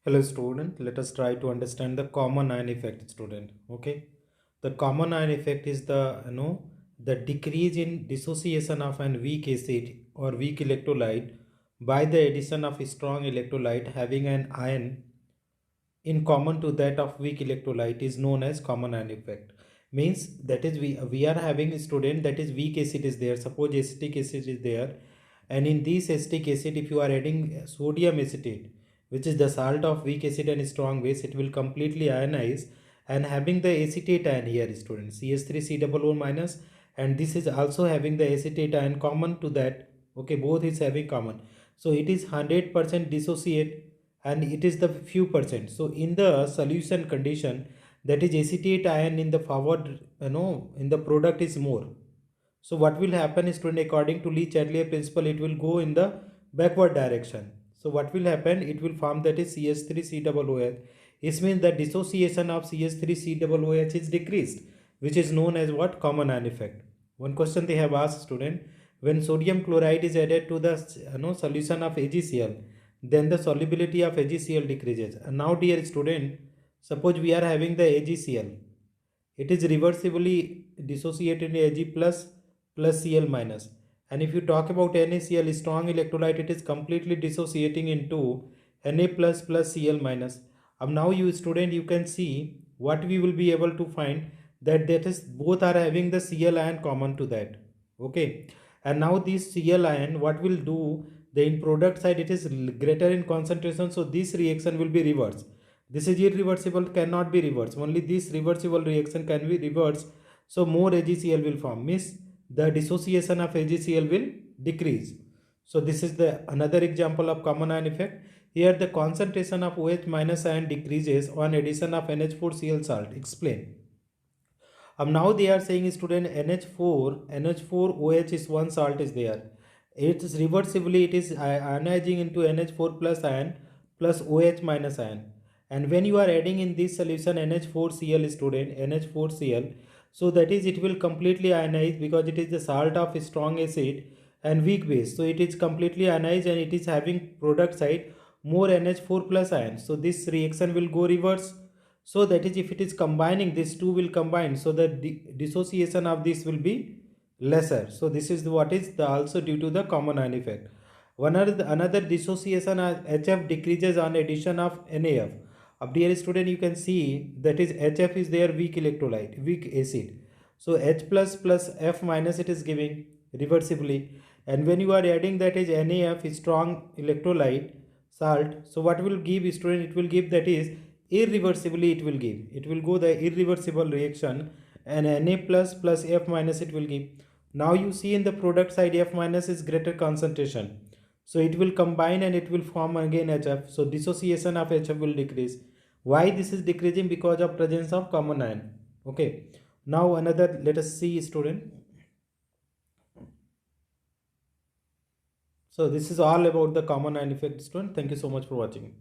Hello student, let us try to understand the common ion effect student. Okay, the common ion effect is the decrease in dissociation of an weak acid or weak electrolyte by the addition of a strong electrolyte having an ion in common to that of weak electrolyte is known as common ion effect. Means that is we are having a student that is weak acid is there. Suppose acetic acid is there, and in this acetic acid if you are adding sodium acetate, which is the salt of weak acid and strong base, it will completely ionize, and having the acetate ion here student CH3 COO minus, and this is also having the acetate ion common to that. Okay, both is having common, so it is 100% dissociate, and it is the few percent. So in the solution condition, that is acetate ion in the forward, in the product is more. So what will happen is, student, according to Lee Chatellier principle, it will go in the backward direction. So what will happen, it will form that is CH3COOH. This means the dissociation of CH3COOH is decreased, which is known as what? Common ion effect. One question they have asked, student, when sodium chloride is added to the solution of AgCl, then the solubility of AgCl decreases. And now dear student, suppose we are having the AgCl, it is reversibly dissociated in Ag plus Cl minus. And if you talk about NaCl, strong electrolyte, it is completely dissociating into Na plus Cl minus. Now you student, you can see what we will be able to find, that is both are having the Cl ion common to that. Okay, and now this Cl ion, what will do, the in product side it is greater in concentration, so this reaction will be reversed. This is irreversible, cannot be reversed. Only this reversible reaction can be reversed. So more AgCl will form. Means the dissociation of AgCl will decrease. So this is the another example of common ion effect. Here the concentration of OH minus ion decreases on addition of NH4Cl salt. Explain. Now they are saying, student, NH4OH is one salt is there. It is reversibly, it is ionizing into NH4 plus ion plus OH minus ion. And when you are adding in this solution NH4Cl, student, NH4Cl, so that is it will completely ionize, because it is the salt of strong acid and weak base. So it is completely ionized, and it is having product side more NH4 plus ion. So this reaction will go reverse. So that is, if it is combining, these two will combine, so the dissociation of this will be lesser. So this is what is the also due to the common ion effect. Another dissociation HF decreases on addition of NaF. Dear student, you can see that is HF is their weak electrolyte, weak acid. So H plus F minus it is giving reversibly, and when you are adding that is NaF, strong electrolyte salt, so what will give, student, it will give that is irreversibly, it will go the irreversible reaction, and Na plus F minus it will give. Now you see in the product side F minus is greater concentration, so it will combine and it will form again HF. So dissociation of HF will decrease. Why this is decreasing? Because of presence of common ion. Okay, now another, let us see, student. So this is all about the common ion effect, student. Thank you so much for watching.